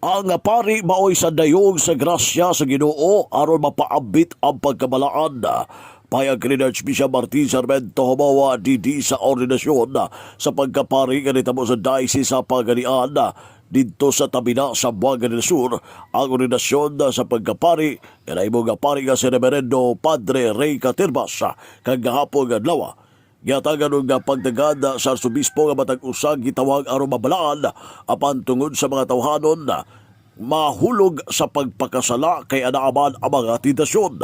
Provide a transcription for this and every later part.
Ang pari maoy sa dayog sa grasya sa Ginoo aron mapaabit ang pagkabalaan. Payag ni Archbishop Martin Sarmento humawa didi sa ordinasyon sa pagkapari ganita mo sa Diocese sa Pagadian dito sa Tabina sa Buanga del Sur. Ang ordinasyon sa pagkapari kanay mo pari nga si Reverendo Padre Ray Caterbas kagahapon adlaw. Giyatagan nga pagdagad sa Arzobispo nga matag usag gitawag aron mabalaan apan tungod sa mga tawhanon mahulog sa pagpakasala kay anaaman ang mga tindasyon.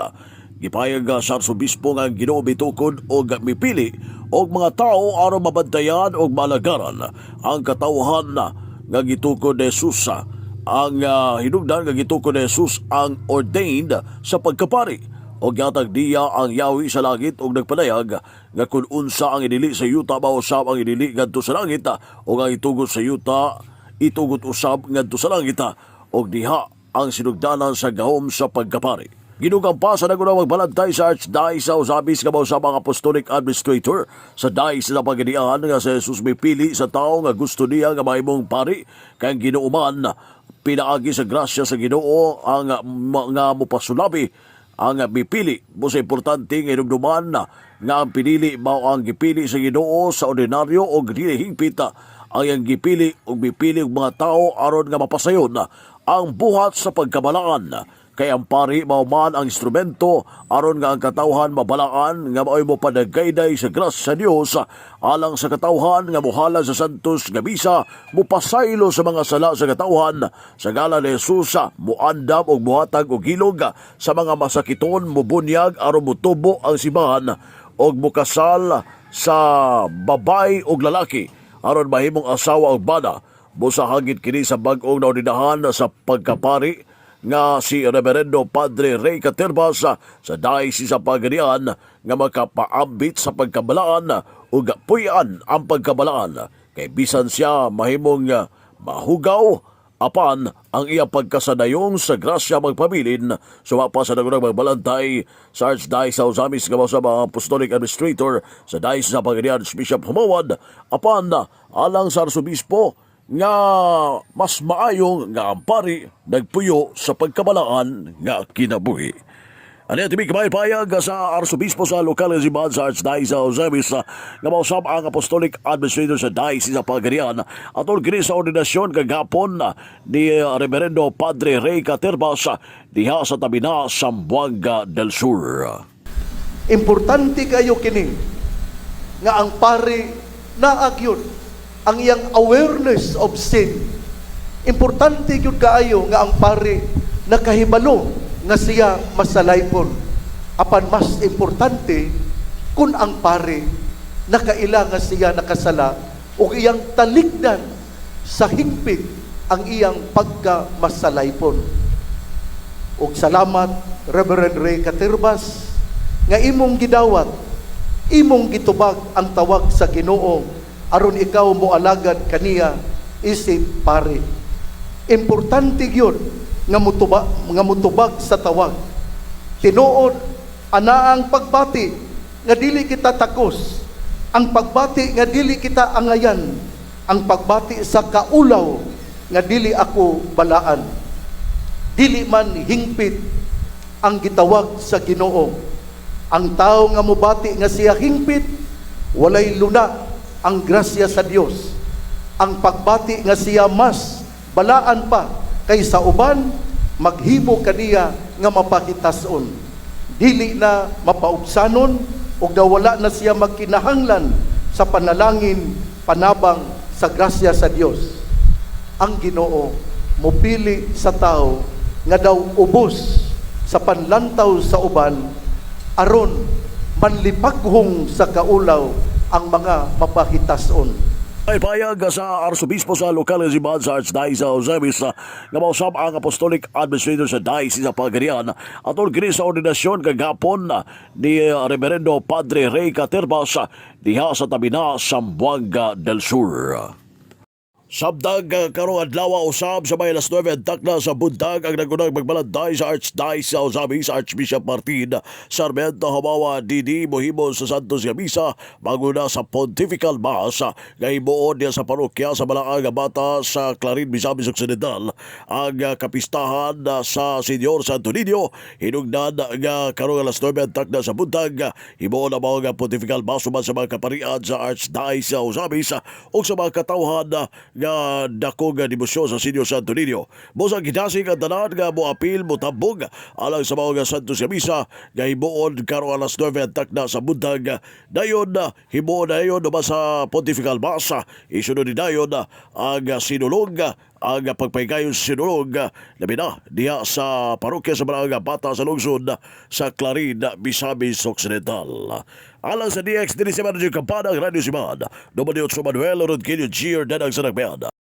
Gipayag sa Arzobispo nga Ginoo bitukod o mipili og mga tao aron mabantayan og malagaran ang katawhan nga gitukod ni Jesus. Ang hinungdan nga gitukod ni Jesus ang ordained sa pagkapari. O gatag diya ang yawi sa langit og nagpanayag nga kung unsa ang idili sa yuta mausab ang idili ngadto sa langit o ang itugot sa yuta itugot usab ngadto sa langit og diha ang sinugdanan sa gahom sa pagkapari. Ginugang pa sa nagunang magbalantay sa Archdiocese sa usabis nga mausab ang Apostolic Administrator sa Diocese sa Pagadian nga sa Jesus mipili sa tao nga gusto niya nga mahimong pari kay ginuuman pinaagi sa grasya sa Ginoo ang nga mopasulabi ang mipili mo sa importante nga hinumduman nga ang pinili mao ang gipili sa Ginoo sa ordinaryo o dili hingpita ang yang gipili o mipili og mga tao aron nga mapasayon ang buhat sa pagkabalaan. Kay ang pari mao man ang instrumento aron nga ang katawhan mabalaan nga maoy mo padagayday sa grasya sa Dios alang sa katawhan nga mohala sa santos nga misa mopasaylo sa mga sala sa katawhan sa ngalan ni Jesus moandam og mohatag og hilog sa mga masakiton mobunyag aron motubo ang simbahan og mokasal sa babay og lalaki aron mahimong asawa og bana. Busahagit kini sa bag-ong naordinahan sa pagkapari nga si Reverendo Padre Ray Caterbas sa Diocese sa Pagadian nga makapaambit sa pagkabalaan o puyan ang pagkabalaan kay bisan siya mahimong mahugaw apan ang iya pagkasanayong sa grasya magpabilin sumapa sa nagunang magbalantay sa Archdiocese sa Usamis nga sa mga Apostolic Administrator sa Diocese sa Pagadian Bishop Humawad apan alang sa Arzobispo nga mas maayong nga ang pari nagpuyo sa pagkabalaan nga kinabuhi. Ano yung tibig payag sa Arzobispo sa lokal nga simbahan sa Archdiocese sa Usamis nga mausab ang Apostolic Administrator sa Diocese sa Pagadian atol kini sa ordinasyon kagapon ni Reverendo Padre Ray Caterbas diha sa Tabina, Zamboanga del Sur. Importante kayo kini nga ang pari naagyon ang iyang awareness of sin. Importante yun kaayo nga ang pari nakahibalo nga siya masalaypon. Apan mas importante kung ang pari nakaila nga siya nakasala o iyang talikdan sa hingpit ang iyang pagka-masalaypon. Og salamat Reverend Ray Caterbas nga imong gidawat, imong gitubag ang tawag sa Ginoo aron ikaw mo alagad kaniya isip pari. Importante yun nga mutubag sa tawag. Tinuod ana ang pagbati nga dili kita takos, ang pagbati nga dili kita angayan, ang pagbati sa kaulaw nga dili ako balaan. Dili man hingpit ang gitawag sa Ginoo. Ang tao nga mobati nga siya hingpit walay luna ang grasya sa Dios. Ang pagbati nga siya mas balaan pa kaysa uban maghimo kaniya nga mapakitason. Dili na mapaubsanon ug wala na siya magkinahanglan sa panalangin panabang sa grasya sa Dios. Ang Ginoo mopili sa tao nga daw ubos sa panlantaw sa uban aron manlipaghong sa kaulaw ang mga mapahitason. Ay payag sa Arzobispo sa lokal nga simbahan sa Archdiocese sa Usamis nga mausab ang Apostolic Administrator sa Diocese sa Pagadian atol kini sa ordinasyon kagapon ni Reverendo Padre Ray Caterbas diha sa Tabina, Zamboanga del Sur. Sabdag karong adlaw usab sa may alas 9 takna sa buntag ang nagunang magbalanday sa Archdiocese sa Usabi sa Archbishop Martin Sarmiento Habawa Didi mohimo sa Santos nga misa maguna sa Pontifical Mass nga himuon niya sa parokya sa Malaang Bata sa Clarin, Misamis Occidental. Ang kapistahan sa Senyor Santo Niño hinungdan nga karong alas 9 takna sa buntag himuon ang mga Pontifical Mass sa mga kaparian sa Archdiocese sa Usabi o sa mga katawhan nga dako nga debosyon sa Senyor Santo Niño. Busang kinasig ang tanan nga moapil motambong alang sa mga santos nga misa nga himuon karong alas 9 takna sa buntag. Dayon himuon na yun naman sa Pontifical Mass. Isunod din dayon ang sinulong ang pagpaygayon sinulong labi na diha sa parokya sa mga bata sa lungsod sa Clarin, Misamis Occidental. Alang sa DX, din si Manager Kampana, Radio Siman, Domaniyot sa Manuel, Rodquillo Gier, Danang sa Nagbayad.